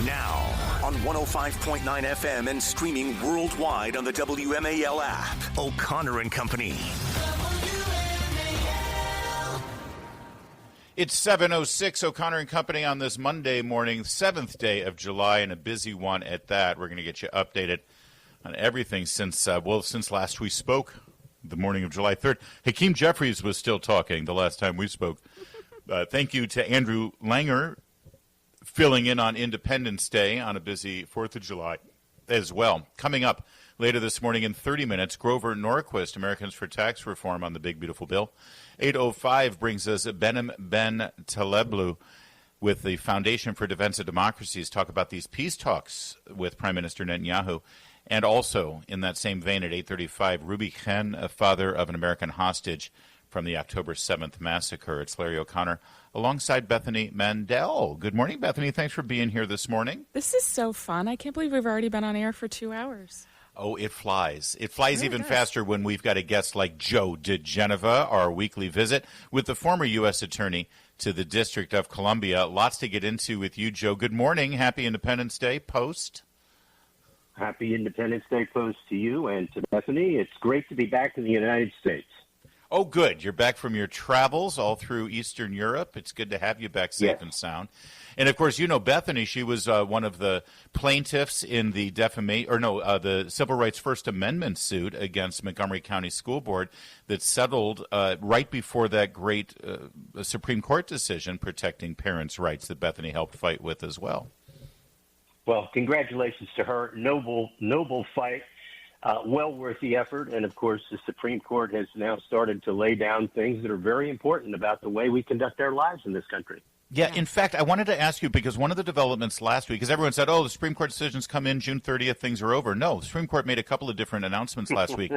Now, on 105.9 FM and streaming worldwide on the WMAL app, O'Connor and Company. It's 7:06, O'Connor and Company on this Monday morning, 7th day of July, and a busy one at that. We're going to get you updated on everything since last we spoke, the morning of July 3rd. Hakeem Jeffries was still talking the last time we spoke. Thank you to Andrew Langer, filling in on Independence Day on a busy 4th of July as well. Coming up later this morning in 30 minutes, Grover Norquist, Americans for Tax Reform on the Big Beautiful Bill. 8:05 brings us Benem Ben Taleblu with the Foundation for Defense of Democracies, talk about these peace talks with Prime Minister Netanyahu. And also, in that same vein, at 8:35, Ruby Khen, a father of an American hostage from the October 7th massacre. It's Larry O'Connor alongside Bethany Mandel. Good morning, Bethany. Thanks for being here this morning. This is so fun. I can't believe we've already been on air for 2 hours. Oh, it flies. It flies even faster when we've got a guest like Joe diGenova, our weekly visit with the former U.S. Attorney to the District of Columbia. Lots to get into with you, Joe. Good morning. Happy Independence Day post. Happy Independence Day post to you and to Bethany. It's great to be back in the United States. Oh, good. You're back from your travels all through Eastern Europe. It's good to have you back safe and sound. And, of course, you know Bethany. She was one of the plaintiffs in the the Civil Rights First Amendment suit against Montgomery County School Board that settled right before that great Supreme Court decision protecting parents' rights that Bethany helped fight with as well. Well, congratulations to her. Noble fight. Well worth the effort. And, of course, the Supreme Court has now started to lay down things that are very important about the way we conduct our lives in this country. Yeah, in fact, I wanted to ask you, because one of the developments last week, because everyone said, the Supreme Court decisions come in June 30th, things are over. No, the Supreme Court made a couple of different announcements last week.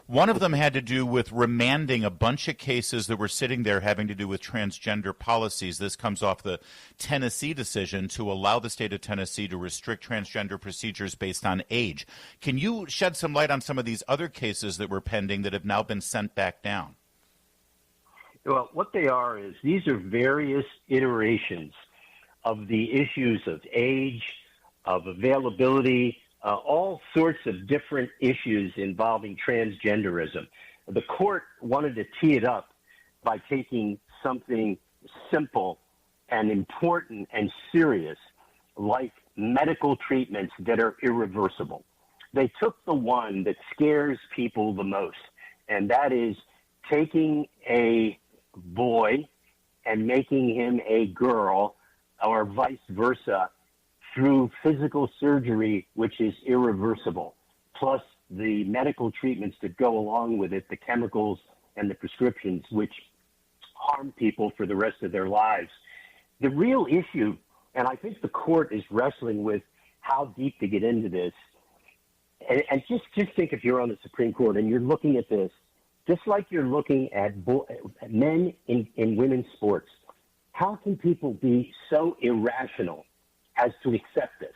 One of them had to do with remanding a bunch of cases that were sitting there having to do with transgender policies. This comes off the Tennessee decision to allow the state of Tennessee to restrict transgender procedures based on age. Can you shed some light on some of these other cases that were pending that have now been sent back down? Well, what they are is these are various iterations of the issues of age, of availability, all sorts of different issues involving transgenderism. The court wanted to tee it up by taking something simple and important and serious like medical treatments that are irreversible. They took the one that scares people the most, and that is taking a boy and making him a girl, or vice versa, through physical surgery, which is irreversible, plus the medical treatments that go along with it, the chemicals and the prescriptions, which harm people for the rest of their lives. The real issue, and I think the court is wrestling with how deep to get into this, and just think if you're on the Supreme Court and you're looking at this, just like you're looking at men in women's sports, how can people be so irrational as to accept this?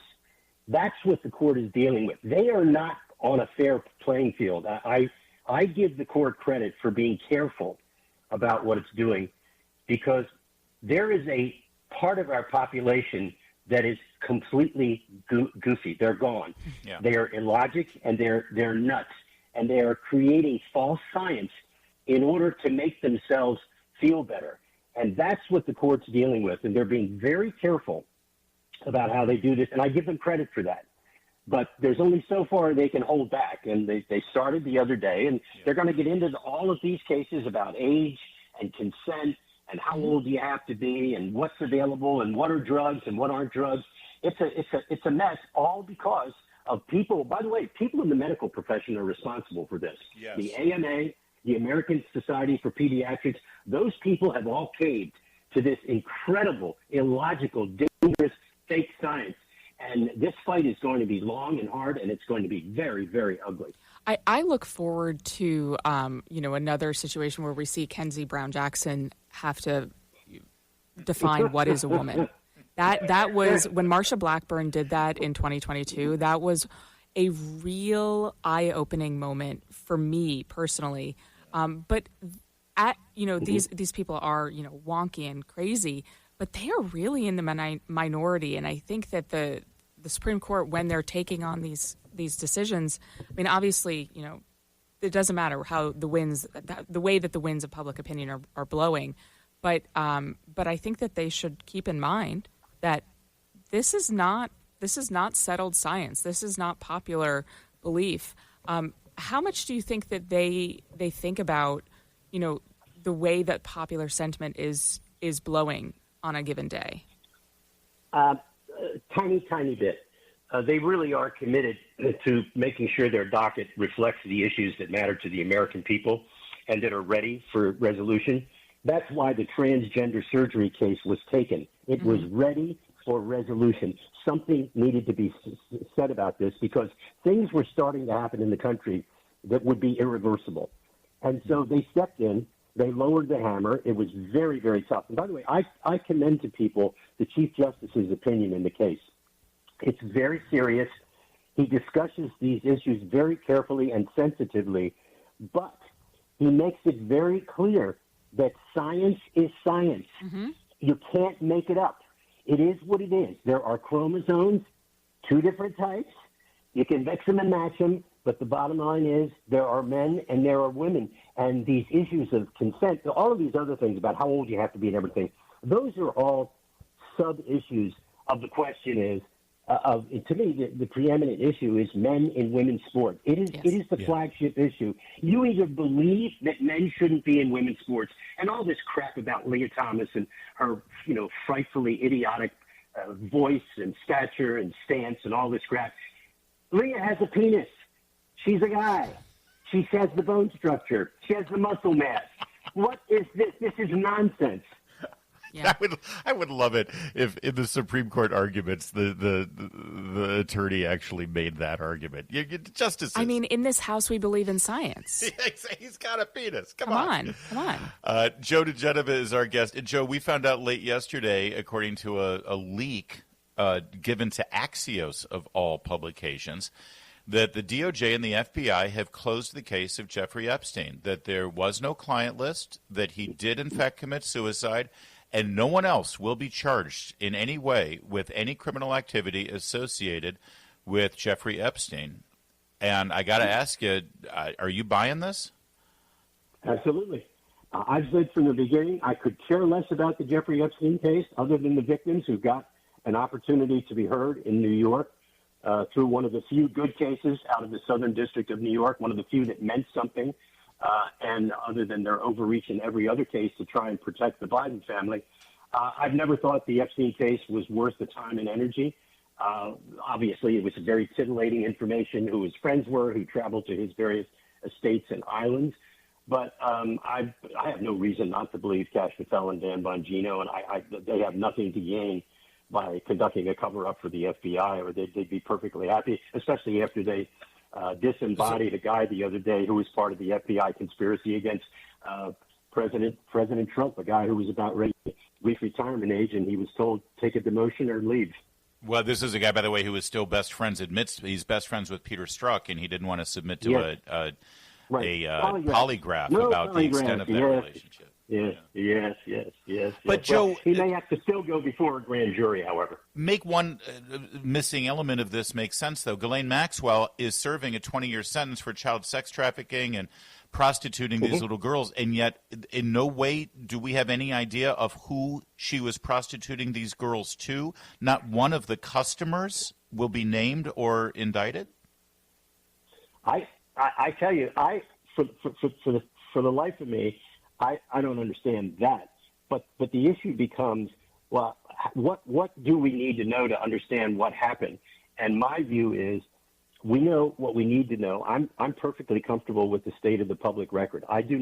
That's what the court is dealing with. They are not on a fair playing field. I give the court credit for being careful about what it's doing, because there is a part of our population that is completely goofy. They're gone. Yeah. They are illogic and they're nuts. And they are creating false science in order to make themselves feel better. And that's what the court's dealing with. And they're being very careful about how they do this. And I give them credit for that. But there's only so far they can hold back. And they started the other day. And they're going to get into all of these cases about age and consent and how old you have to be and what's available and what are drugs and what aren't drugs. It's a mess, all because of people. By the way, people in the medical profession are responsible for this. Yes. The AMA, the American Society for Pediatrics, those people have all caved to this incredible, illogical, dangerous, fake science. And this fight is going to be long and hard, and it's going to be very, very ugly. I look forward to, another situation where we see Kenzie Brown Jackson have to define what is a woman. That was when Marsha Blackburn did that in 2022. That was a real eye-opening moment for me personally. But these people are wonky and crazy. but they are really in the minority. And I think that the Supreme Court, when they're taking on these decisions, I mean, obviously, it doesn't matter how the way that the winds of public opinion are blowing, but I think that they should keep in mind that this is not settled science. This is not popular belief. How much do you think that they think about, the way that popular sentiment is blowing on a given day? Tiny bit. They really are committed to making sure their docket reflects the issues that matter to the American people and that are ready for resolution. That's why the transgender surgery case was taken. It was ready for resolution. Something needed to be said about this because things were starting to happen in the country that would be irreversible. And so they stepped in. They lowered the hammer. It was very, very tough. And by the way, I commend to people the Chief Justice's opinion in the case. It's very serious. He discusses these issues very carefully and sensitively, but he makes it very clear that science is science. You can't make it up. It is what it is. There are chromosomes, 2 different types. You can mix them and match them, but the bottom line is there are men and there are women. And these issues of consent, all of these other things about how old you have to be and everything, those are all sub-issues of the question is, to me, the preeminent issue is men in women's sports. It is the flagship issue. You either believe that men shouldn't be in women's sports, and all this crap about Leah Thomas and her, frightfully idiotic voice and stature and stance and all this crap. Leah has a penis. She's a guy. She has the bone structure. She has the muscle mass. What is this? This is nonsense. Yeah. I would love it if in the Supreme Court arguments the attorney actually made that argument. Justices. I mean, in this house, we believe in science. He's got a penis. Come on. Joe diGenova is our guest. And Joe, we found out late yesterday, according to a leak given to Axios of all publications, that the DOJ and the FBI have closed the case of Jeffrey Epstein, that there was no client list, that he did in fact commit suicide, and no one else will be charged in any way with any criminal activity associated with Jeffrey Epstein. And I got to ask you, are you buying this? Absolutely. I've said from the beginning I could care less about the Jeffrey Epstein case other than the victims who got an opportunity to be heard in New York through one of the few good cases out of the Southern District of New York, one of the few that meant something. And other than their overreach in every other case to try and protect the Biden family, I've never thought the Epstein case was worth the time and energy. Obviously, it was very titillating information who his friends were, who traveled to his various estates and islands. But I have no reason not to believe Cash Patel and Dan Bongino, and they have nothing to gain by conducting a cover-up for the FBI, or they'd be perfectly happy, especially after they disembodied a guy the other day who was part of the FBI conspiracy against President Trump, a guy who was about ready to reach retirement age, and he was told, take a demotion or leave. Well, this is a guy, by the way, who is still best friends, admits he's best friends with Peter Strzok, and he didn't want to submit to a polygraph about the extent of that relationship. Yes. But Joe, he may have to still go before a grand jury, however. Make one missing element of this make sense, though. Ghislaine Maxwell is serving a 20-year sentence for child sex trafficking and prostituting these little girls, and yet in no way do we have any idea of who she was prostituting these girls to. Not one of the customers will be named or indicted. I tell you, for the life of me, I don't understand that. But the issue becomes, well, what do we need to know to understand what happened? And my view is, we know what we need to know. I'm perfectly comfortable with the state of the public record. I'm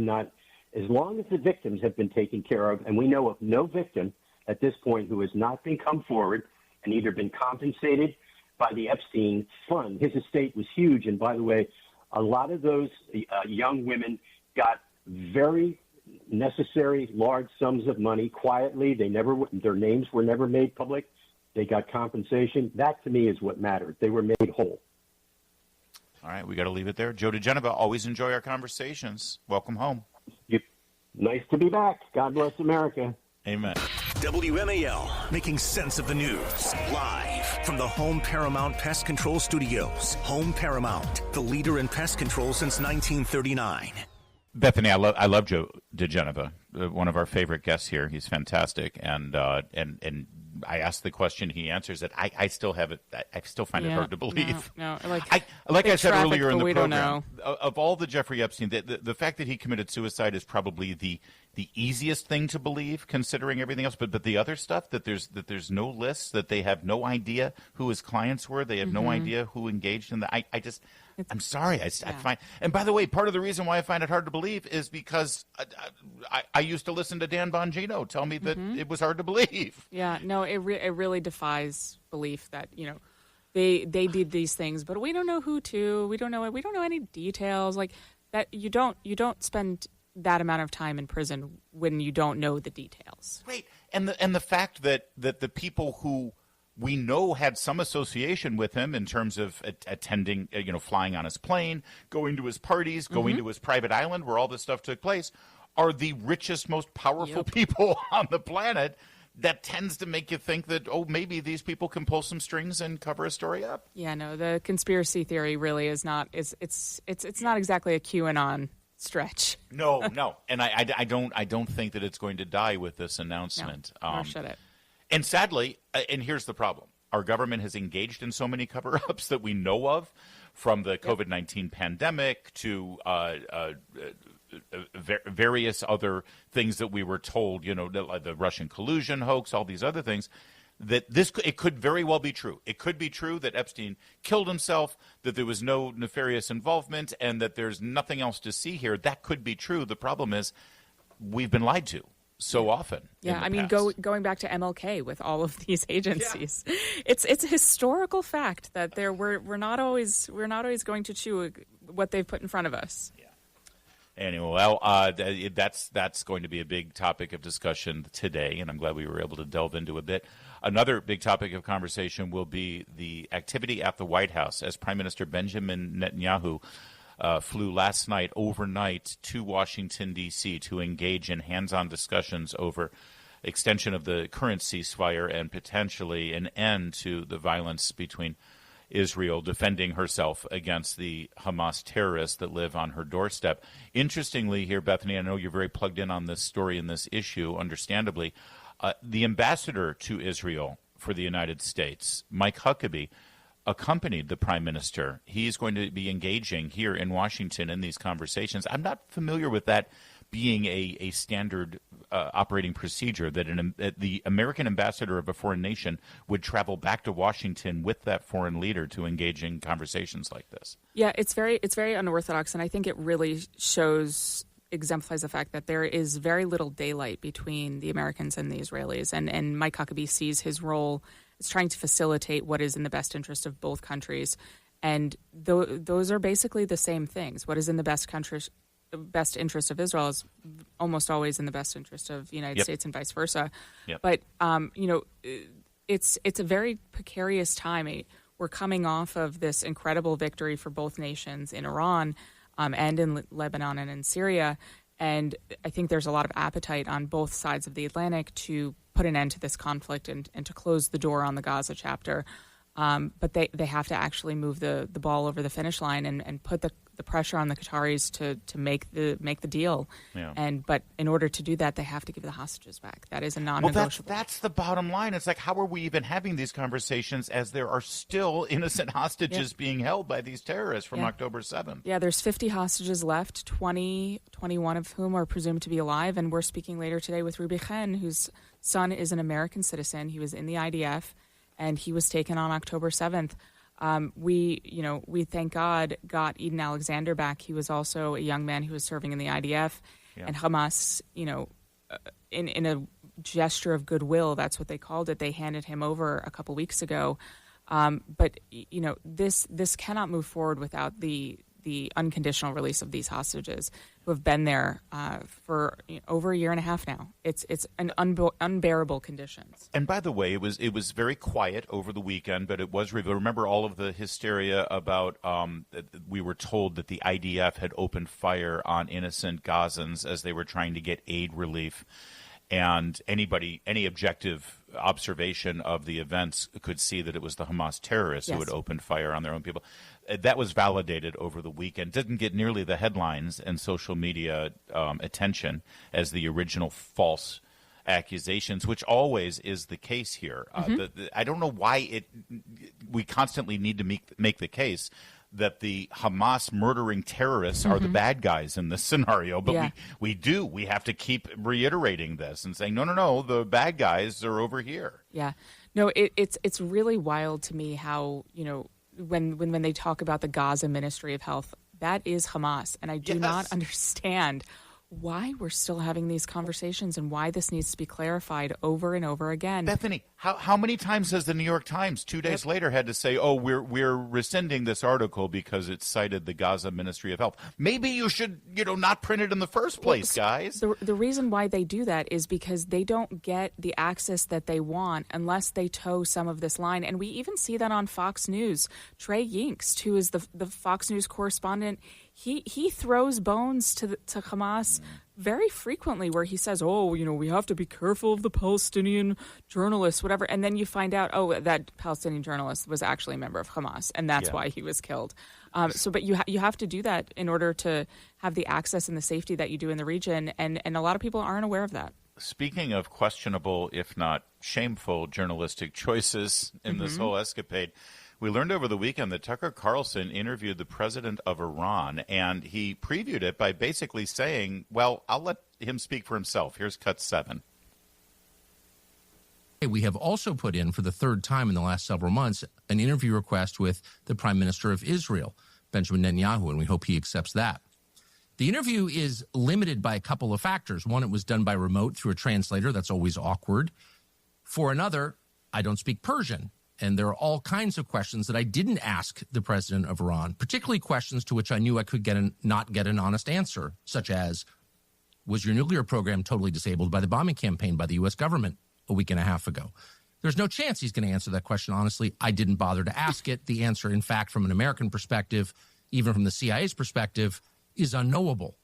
not, as long as the victims have been taken care of, and we know of no victim at this point who has not been come forward and either been compensated by the Epstein fund. His estate was huge, and by the way, a lot of those young women got very necessary large sums of money quietly. Their names were never made public. They got compensation. That, to me, is what mattered. They were made whole. All right, we got to leave it there. Joe diGenova, always enjoy our conversations. Welcome home. Nice to be back. God bless America. Amen. WMAL, making sense of the news. Live from the Home Paramount Pest Control Studios. Home Paramount, the leader in pest control since 1939. Bethany, I love Joe diGenova, one of our favorite guests here. He's fantastic, and I asked the question, he answers it. I still have it. I still find it hard to believe. No, like I said earlier in the we program, don't know. Of all the Jeffrey Epstein, the fact that he committed suicide is probably the easiest thing to believe, considering everything else. But the other stuff, that there's no lists, that they have no idea who his clients were, they have no idea who engaged in that. I'm sorry. I find, and by the way, part of the reason why I find it hard to believe is because I used to listen to Dan Bongino tell me that it was hard to believe. Yeah, no, it really defies belief that they did these things, but we don't know who to. We don't know any details like that. You don't spend that amount of time in prison when you don't know the details. Right, and the fact that the people who we know had some association with him in terms of attending, flying on his plane, going to his parties, going to his private island where all this stuff took place, are the richest, most powerful people on the planet. That tends to make you think that, maybe these people can pull some strings and cover a story up. Yeah, no, the conspiracy theory really is not. It's not exactly a QAnon stretch. No, and I don't think that it's going to die with this announcement. No, nor should it. And sadly, and here's the problem, our government has engaged in so many cover-ups that we know of, from the COVID-19 pandemic to various other things that we were told, the Russian collusion hoax, all these other things, that it could very well be true. It could be true that Epstein killed himself, that there was no nefarious involvement, and that there's nothing else to see here. That could be true. The problem is we've been lied to so often. Yeah, I mean, going back to MLK with all of these agencies, it's a historical fact that we're not always going to chew what they've put in front of us. Yeah. Anyway, well, that's going to be a big topic of discussion today, and I'm glad we were able to delve into a bit. Another big topic of conversation will be the activity at the White House as Prime Minister Benjamin Netanyahu flew last night overnight to Washington, D.C. to engage in hands-on discussions over extension of the current ceasefire and potentially an end to the violence between Israel defending herself against the Hamas terrorists that live on her doorstep. Interestingly here, Bethany, I know you're very plugged in on this story and this issue, understandably. The ambassador to Israel for the United States, Mike Huckabee, accompanied the prime minister. He's going to be engaging here in Washington in these conversations. I'm not familiar with that being a standard operating procedure, that the American ambassador of a foreign nation would travel back to Washington with that foreign leader to engage in conversations like this. Yeah, it's very unorthodox, and I think it really exemplifies the fact that there is very little daylight between the Americans and the Israelis, and Mike Huckabee sees his role as trying to facilitate what is in the best interest of both countries, and those are basically the same things. What is in the best interest of Israel is almost always in the best interest of the United States and vice versa. Yep. But it's a very precarious time. We're coming off of this incredible victory for both nations in Iran and in Lebanon and in Syria. And I think there's a lot of appetite on both sides of the Atlantic to put an end to this conflict and to close the door on the Gaza chapter. But they have to actually move the ball over the finish line and put the pressure on the Qataris to make the deal. Yeah. But in order to do that, they have to give the hostages back. That is a non-negotiable. Well, that's the bottom line. It's like, how are we even having these conversations as there are still innocent hostages being held by these terrorists from October 7th? Yeah, there's 50 hostages left, 21 of whom are presumed to be alive. And we're speaking later today with Ruby Chen, whose son is an American citizen. He was in the IDF, and he was taken on October 7th. We thank God got Eden Alexander back. He was also a young man who was serving in the IDF, and Hamas, in a gesture of goodwill, that's what they called it. They handed him over a couple weeks ago. But this cannot move forward without the unconditional release of these hostages who have been there for over a year and a half now. It's an unbearable conditions. And by the way, it was very quiet over the weekend, but it was revealed. Remember all of the hysteria about we were told that the IDF had opened fire on innocent Gazans as they were trying to get aid relief. and any objective observation of the events could see that it was the Hamas terrorists who had opened fire on their own people. That was validated over the weekend. Didn't get nearly the headlines and social media attention as the original false accusations, which always is the case here. I don't know why we constantly need to make the case that the Hamas murdering terrorists are the bad guys in this scenario, but we do. We have to keep reiterating this and saying, no, the bad guys are over here. Yeah. No, it's really wild to me how, when they talk about the Gaza Ministry of Health, that is Hamas. And I do not understand why we're still having these conversations and why this needs to be clarified over and over again. Bethany, how many times has the New York Times 2 days later had to say, we're rescinding this article because it cited the Gaza Ministry of Health? Maybe you should, not print it in the first place, guys. The reason why they do that is because they don't get the access that they want unless they toe some of this line. And we even see that on Fox News. Trey Yingst, who is the Fox News correspondent, he throws bones to Hamas very frequently, where he says, we have to be careful of the Palestinian journalists, whatever. And then you find out, that Palestinian journalist was actually a member of Hamas, and that's why he was killed. But you have to do that in order to have the access and the safety that you do in the region, and a lot of people aren't aware of that. Speaking of questionable, if not shameful, journalistic choices in this whole escapade, we learned over the weekend that Tucker Carlson interviewed the president of Iran, and he previewed it by basically saying, well, I'll let him speak for himself. Here's cut 7. We have also put in, for the third time in the last several months, an interview request with the Prime Minister of Israel, Benjamin Netanyahu, and we hope he accepts that. The interview is limited by a couple of factors. One, it was done by remote through a translator. That's always awkward. For another, I don't speak Persian. And there are all kinds of questions that I didn't ask the president of Iran, particularly questions to which I knew I could not get an honest answer, such as, was your nuclear program totally disabled by the bombing campaign by the U.S. government a week and a half ago? There's no chance he's going to answer that question honestly. I didn't bother to ask it. The answer, in fact, from an American perspective, even from the CIA's perspective, is unknowable.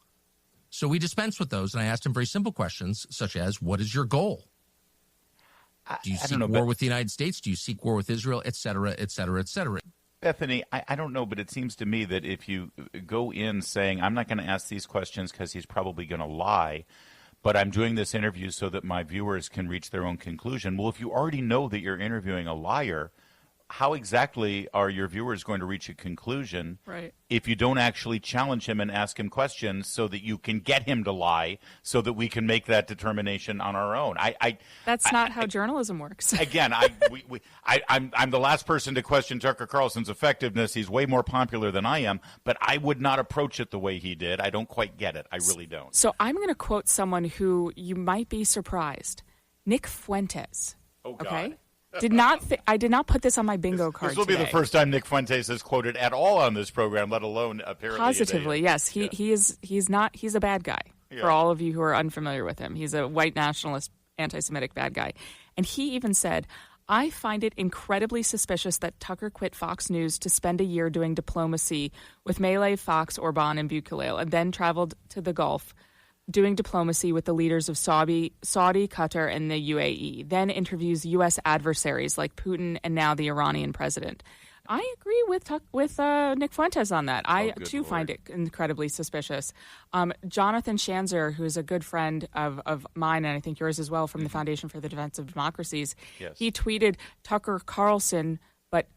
So we dispensed with those, and I asked him very simple questions, such as, what is your goal? Do you seek war with the United States? Do you seek war with Israel, et cetera, et cetera, et cetera? Bethany, I don't know, but it seems to me that if you go in saying, I'm not going to ask these questions because he's probably going to lie, but I'm doing this interview so that my viewers can reach their own conclusion. Well, if you already know that you're interviewing a liar, how exactly are your viewers going to reach a conclusion if you don't actually challenge him and ask him questions so that you can get him to lie so that we can make that determination on our own? That's not how journalism works. Again, I'm the last person to question Tucker Carlson's effectiveness. He's way more popular than I am, but I would not approach it the way he did. I don't quite get it. I really don't. So I'm going to quote someone who you might be surprised. Nick Fuentes. Oh, God. Okay? I did not put this on my bingo card. This will be the first time Nick Fuentes is quoted at all on this program, let alone apparently positively. Yes, he's a bad guy. Yeah. For all of you who are unfamiliar with him, he's a white nationalist, anti-Semitic bad guy, and he even said, "I find it incredibly suspicious that Tucker quit Fox News to spend a year doing diplomacy with Malay, Fox, Orban, and Bukalel, and then traveled to the Gulf." Doing diplomacy with the leaders of Saudi, Qatar, and the UAE, then interviews U.S. adversaries like Putin and now the Iranian president. I agree with Nick Fuentes on that. I, too, find it incredibly suspicious. Jonathan Schanzer, who is a good friend of mine, and I think yours as well, from the Foundation for the Defense of Democracies, he tweeted Tucker Carlson, but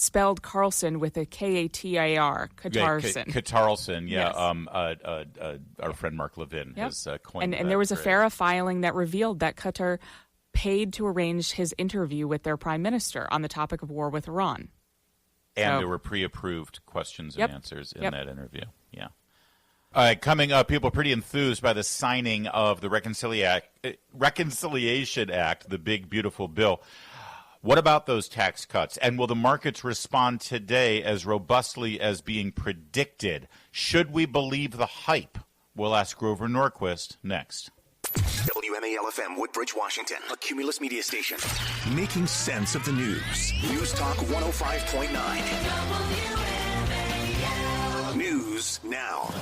spelled Carlson with a K-A-T-A-R, Katarson. Katarson, yeah. Yes. Our friend Mark Levin has coined that. And there was a FARA filing that revealed that Qatar paid to arrange his interview with their prime minister on the topic of war with Iran. And there were pre-approved questions and answers in that interview. Yeah. All right, coming up, people are pretty enthused by the signing of the Reconciliation Act, the big, beautiful bill. What about those tax cuts? And will the markets respond today as robustly as being predicted? Should we believe the hype? We'll ask Grover Norquist next. WMAL-FM, Woodbridge, Washington, a Cumulus media station. Making sense of the news. News Talk 105.9. News now.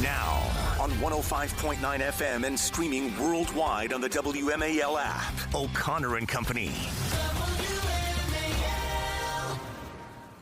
Now on 105.9 FM and streaming worldwide on the WMAL app. O'Connor and Company.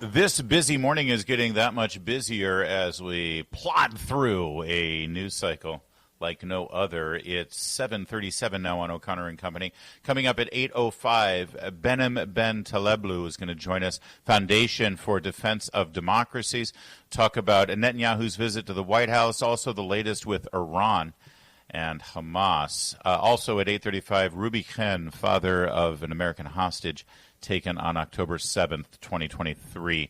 This busy morning is getting that much busier as we plod through a news cycle like no other. It's 7:37 now on O'Connor and Company. Coming up at 8:05, Benem Ben Taleblu is going to join us, Foundation for Defense of Democracies, talk about Netanyahu's visit to the White House, also the latest with Iran and Hamas. Also at 8:35, Ruby Chen, father of an American hostage taken on October 7th, 2023.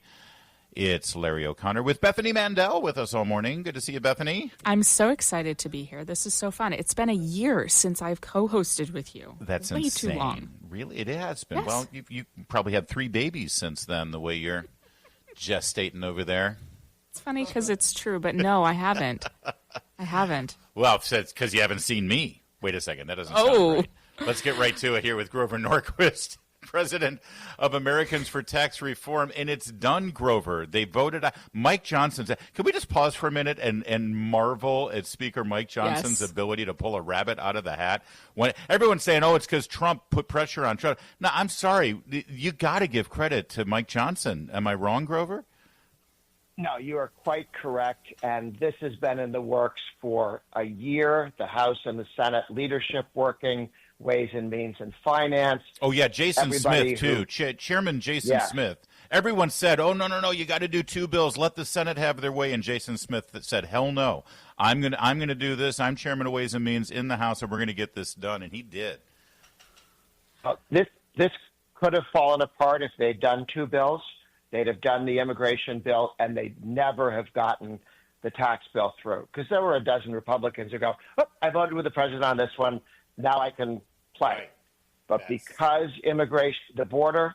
It's Larry O'Connor with Bethany Mandel with us all morning. Good to see you, Bethany. I'm so excited to be here. This is so fun. It's been a year since I've co-hosted with you. That's way insane. Too long. Really? It has been. Yes. Well, you probably had 3 babies since then, the way you're gestating over there. It's funny because it's true, but no, I haven't. I haven't. Well, it's because you haven't seen me. Wait a second. That doesn't sound right. Let's get right to it here with Grover Norquist, president of Americans for Tax Reform, and it's done, Grover. They voted. Mike Johnson said, can we just pause for a minute and marvel at Speaker Mike Johnson's ability to pull a rabbit out of the hat? When everyone's saying, oh, it's because Trump put pressure on Trump. No, I'm sorry. You got to give credit to Mike Johnson. Am I wrong, Grover? No, you are quite correct, and this has been in the works for a year. The House and the Senate leadership working, Ways and Means and Finance. Oh, yeah, Jason Smith, too. Chairman Jason Smith. Everyone said, oh, no, you got to do 2 bills. Let the Senate have their way. And Jason Smith said, hell no. I'm gonna do this. I'm chairman of Ways and Means in the House, and we're going to get this done. And he did. This could have fallen apart if they'd done 2 bills. They'd have done the immigration bill, and they'd never have gotten the tax bill through. Because there were a dozen Republicans who go, oh, I voted with the president on this one. Now I can play. But because immigration, the border,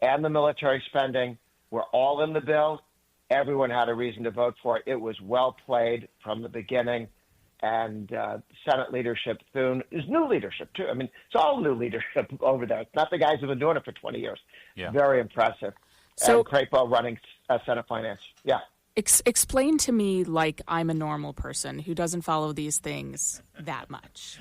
and the military spending were all in the bill, everyone had a reason to vote for it. It was well played from the beginning. And Senate leadership soon is new leadership, too. I mean, it's all new leadership over there. It's not the guys who've been doing it for 20 years. Yeah. Very impressive. So, and Crapo running Senate Finance. Yeah. Explain to me like I'm a normal person who doesn't follow these things that much.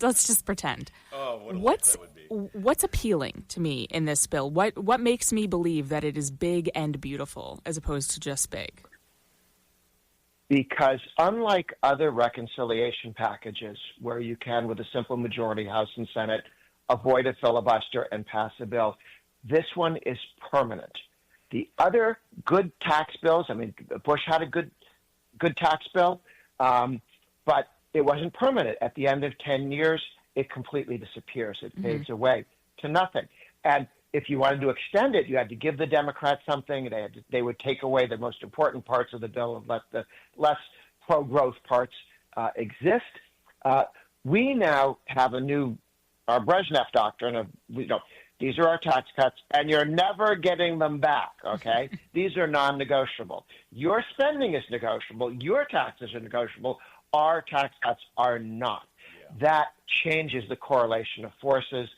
Let's just pretend. Oh, what a life that would be. What's appealing to me in this bill? What makes me believe that it is big and beautiful as opposed to just big? Because unlike other reconciliation packages where you can, with a simple majority, House and Senate, avoid a filibuster and pass a bill, this one is permanent. The other good tax bills, I mean, Bush had a good tax bill, but it wasn't permanent. At the end of 10 years, it completely disappears. It fades away to nothing. And if you wanted to extend it, you had to give the Democrats something. They would take away the most important parts of the bill and let the less pro-growth parts exist. We now have our Brezhnev doctrine of, these are our tax cuts, and you're never getting them back, okay? These are non-negotiable. Your spending is negotiable. Your taxes are negotiable. Our tax cuts are not. Yeah. That changes the correlation of forces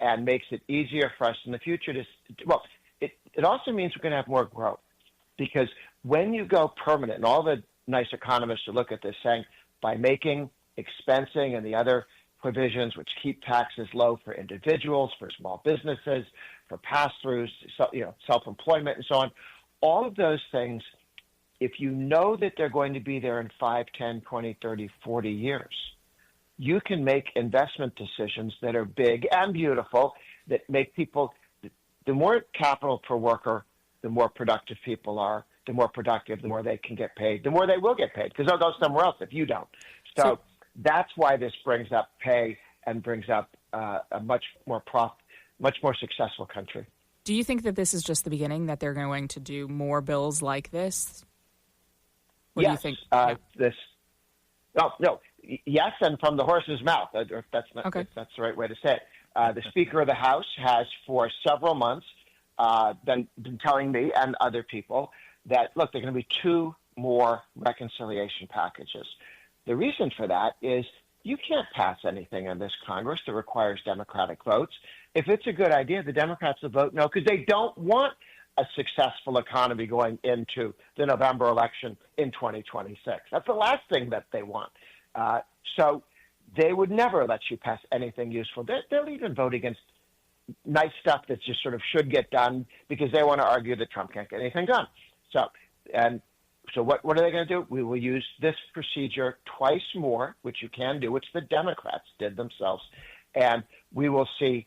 and makes it easier for us in the future to it also means we're going to have more growth. Because when you go permanent, and all the nice economists who look at this saying, by making expensing and the other provisions which keep taxes low for individuals, for small businesses, for pass-throughs, self-employment and so on. All of those things, if you know that they're going to be there in 5, 10, 20, 30, 40 years, you can make investment decisions that are big and beautiful that make people – the more capital per worker, the more productive people are. The more productive, the more they can get paid. The more they will get paid because they'll go somewhere else if you don't. So that's why this brings up pay and brings up a much more successful country. Do you think that this is just the beginning, that they're going to do more bills like this? What do you think? Yes, and from the horse's mouth. That's the right way to say it. The Speaker of the House has for several months been telling me and other people that, look, there are going to be 2 more reconciliation packages. The reason for that is you can't pass anything in this Congress that requires Democratic votes. If it's a good idea, the Democrats will vote no because they don't want a successful economy going into the November election in 2026. That's the last thing that they want. So they would never let you pass anything useful. They'll even vote against nice stuff that just sort of should get done because they want to argue that Trump can't get anything done. So what are they going to do? We will use this procedure twice more, which you can do, which the Democrats did themselves. And we will see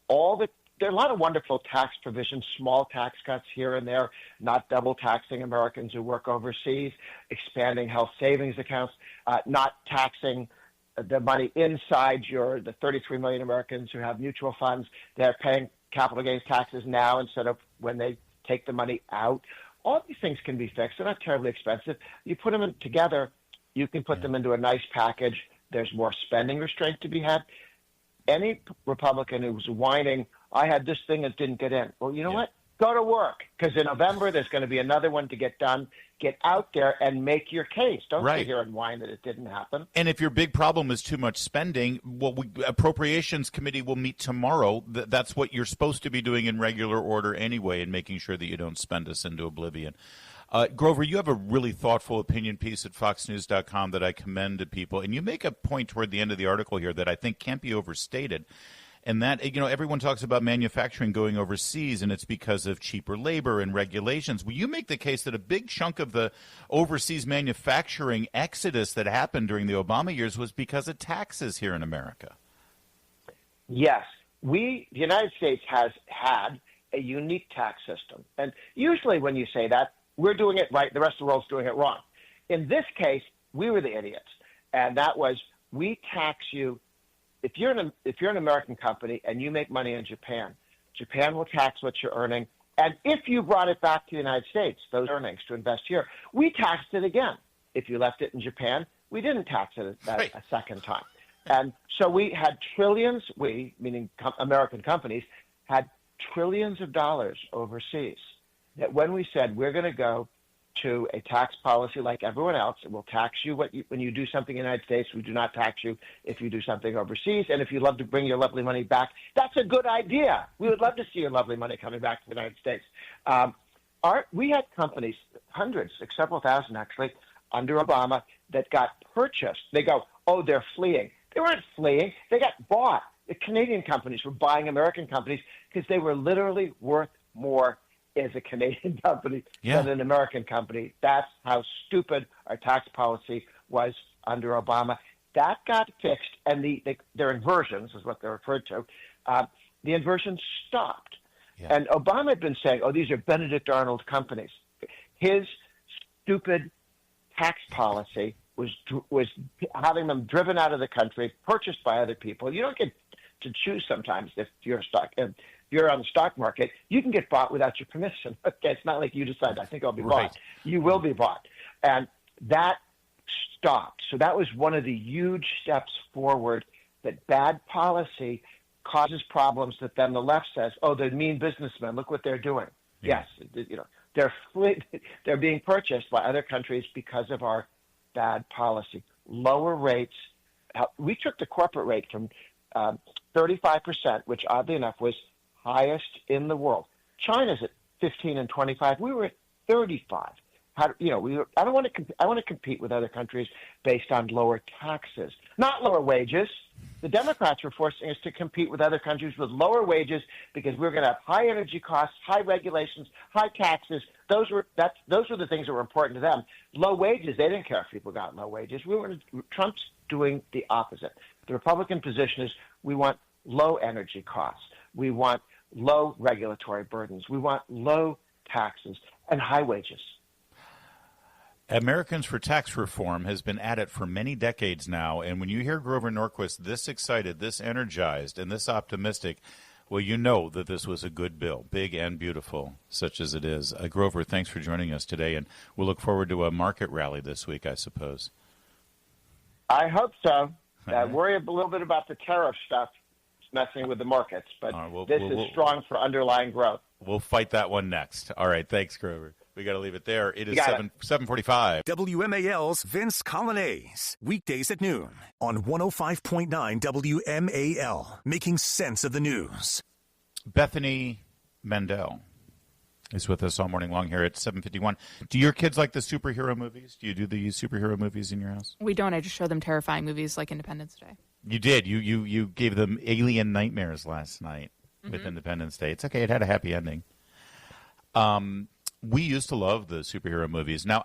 there are a lot of wonderful tax provisions, small tax cuts here and there, not double taxing Americans who work overseas, expanding health savings accounts, not taxing the money inside the 33 million Americans who have mutual funds. They're paying capital gains taxes now instead of when they take the money out. All these things can be fixed. They're not terribly expensive. You put them together, you can put them into a nice package. There's more spending restraint to be had. Any Republican who's whining, I had this thing that didn't get in. Well, you know what? Go to work, because in November there's going to be another one to get done. Get out there and make your case. Don't sit here and whine that it didn't happen. And if your big problem is too much spending, Appropriations Committee will meet tomorrow. That's what you're supposed to be doing in regular order anyway, and making sure that you don't spend us into oblivion. Grover, you have a really thoughtful opinion piece at foxnews.com that I commend to people. And you make a point toward the end of the article here that I think can't be overstated. And that, everyone talks about manufacturing going overseas, and it's because of cheaper labor and regulations. Well, you make the case that a big chunk of the overseas manufacturing exodus that happened during the Obama years was because of taxes here in America. Yes. The United States has had a unique tax system. And usually when you say that, we're doing it right, the rest of the world's doing it wrong. In this case, we were the idiots. And that was, we tax you. If you're an American company and you make money in Japan, Japan will tax what you're earning. And if you brought it back to the United States, those earnings to invest here, we taxed it again. If you left it in Japan, we didn't tax it a second time. And so we had trillions, meaning American companies, had trillions of dollars overseas. That when we said we're going to go to a tax policy like everyone else, it will tax you when you do something in the United States. We do not tax you if you do something overseas. And if you love to bring your lovely money back, that's a good idea. We would love to see your lovely money coming back to the United States. We had companies, hundreds, several thousand actually, under Obama that got purchased. They go, oh, they're fleeing. They weren't fleeing. They got bought. The Canadian companies were buying American companies because they were literally worth more as a Canadian company than an American company. That's how stupid our tax policy was under Obama. That got fixed, and their inversions is what they're referred to. The inversions stopped. Yeah. And Obama had been saying, oh, these are Benedict Arnold companies. His stupid tax policy was having them driven out of the country, purchased by other people. You don't get to choose sometimes if you're you're on the stock market, you can get bought without your permission. Okay, it's not like you decide, I think I'll be bought. You will be bought. And that stopped. So that was one of the huge steps forward, that bad policy causes problems that then the left says, oh, they're mean businessmen. Look what they're doing. Yeah. Yes, they're being purchased by other countries because of our bad policy. Lower rates. We took the corporate rate from 35%, which oddly enough was highest in the world. China's at 15 and 25. We were at 35. I want to compete with other countries based on lower taxes, not lower wages. The Democrats were forcing us to compete with other countries with lower wages because we were going to have high energy costs, high regulations, high taxes. Those were the things that were important to them. Low wages, they didn't care if people got low wages. Trump's doing the opposite. The Republican position is we want low energy costs. We want low regulatory burdens. We want low taxes and high wages. Americans for Tax Reform has been at it for many decades now, and when you hear Grover Norquist this excited, this energized, and this optimistic, well, you know that this was a good bill, big and beautiful, such as it is. Grover, thanks for joining us today, and we'll look forward to a market rally this week, I suppose. I hope so. Worry a little bit about the tariff stuff messing with the markets, but this is strong for underlying growth. We'll fight that one next. All right, thanks, Grover. We got to leave it there. It is 7:45. WMAL's Vince Colonnese, weekdays at noon on 105.9 WMAL, making sense of the news. Bethany Mandel, is with us all morning long here at 7:51. Do your kids like the superhero movies? Do you do the superhero movies in your house? We don't. I just show them terrifying movies like Independence Day. You did. You gave them alien nightmares last night with Independence Day. It's okay. It had a happy ending. We used to love the superhero movies. Now,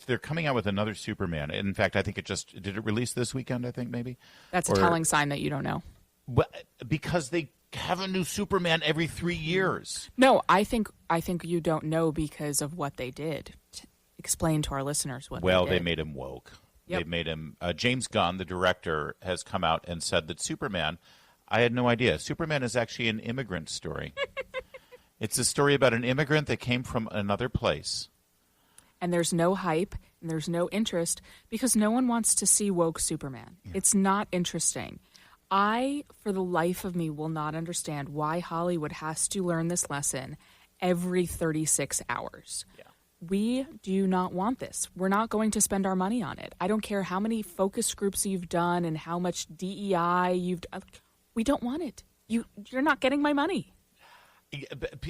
they're coming out with another Superman. In fact, I think did it release this weekend, I think, maybe? That's a telling sign that you don't know. Well, because they have a new Superman every 3 years. No, I think you don't know because of what they did. Explain to our listeners what they did. Well, they made him woke. Yep. They made him James Gunn, the director, has come out and said that Superman, I had no idea. Superman is actually an immigrant story. It's a story about an immigrant that came from another place. And there's no hype and there's no interest because no one wants to see woke Superman. Yeah. It's not interesting. I, for the life of me, will not understand why Hollywood has to learn this lesson every 36 hours. Yeah. We do not want this. We're not going to spend our money on it. I don't care how many focus groups you've done and how much DEI you've done. We don't want it. You're not getting my money.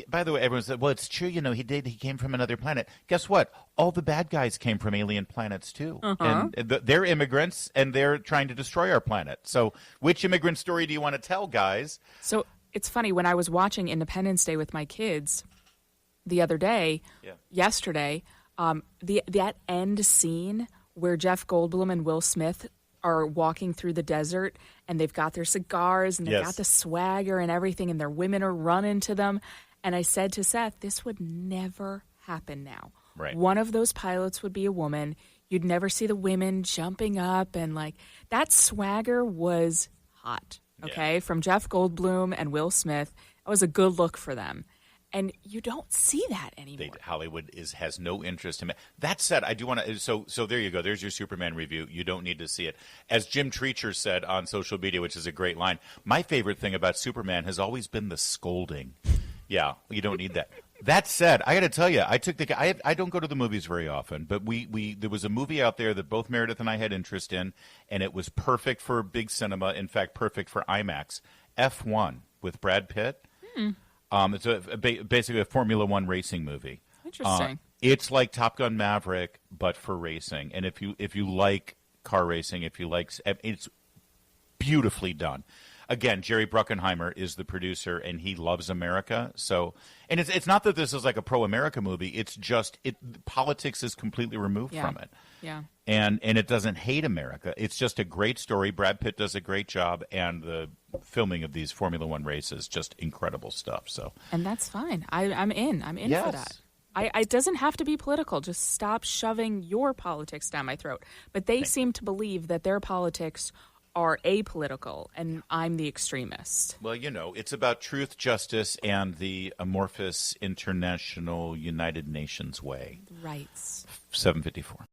By the way, everyone said, well, it's true, he came from another planet. Guess what? All the bad guys came from alien planets, too. And they're immigrants, and they're trying to destroy our planet. So which immigrant story do you want to tell, guys? So it's funny, when I was watching Independence Day with my kids the other day, yesterday, that end scene where Jeff Goldblum and Will Smith are walking through the desert and they've got their cigars and they've got the swagger and everything and their women are running to them. And I said to Seth, this would never happen now. Right. One of those pilots would be a woman. You'd never see the women jumping up and that swagger was hot. Okay. From Jeff Goldblum and Will Smith. It was a good look for them. And you don't see that anymore. Hollywood has no interest in it. That said, I do want to. So there you go. There's your Superman review. You don't need to see it. As Jim Treacher said on social media, which is a great line, my favorite thing about Superman has always been the scolding. Yeah, you don't need that. That said, I got to tell you, I don't go to the movies very often, but there was a movie out there that both Meredith and I had interest in, and it was perfect for big cinema. In fact, perfect for IMAX. F1 with Brad Pitt. It's basically a Formula One racing movie. Interesting. It's like Top Gun Maverick, but for racing. And if you like car racing, it's beautifully done. Again, Jerry Bruckheimer is the producer, and he loves America. So, and it's not that this is like a pro-America movie. It's just politics is completely removed from it. Yeah. And it doesn't hate America. It's just a great story. Brad Pitt does a great job, and the filming of these Formula One races, just incredible stuff. So, and that's fine. I'm in for that. It doesn't have to be political. Just stop shoving your politics down my throat. But they seem to believe that their politics are apolitical, and I'm the extremist. Well, it's about truth, justice, and the amorphous international United Nations way. Rights. 7:54.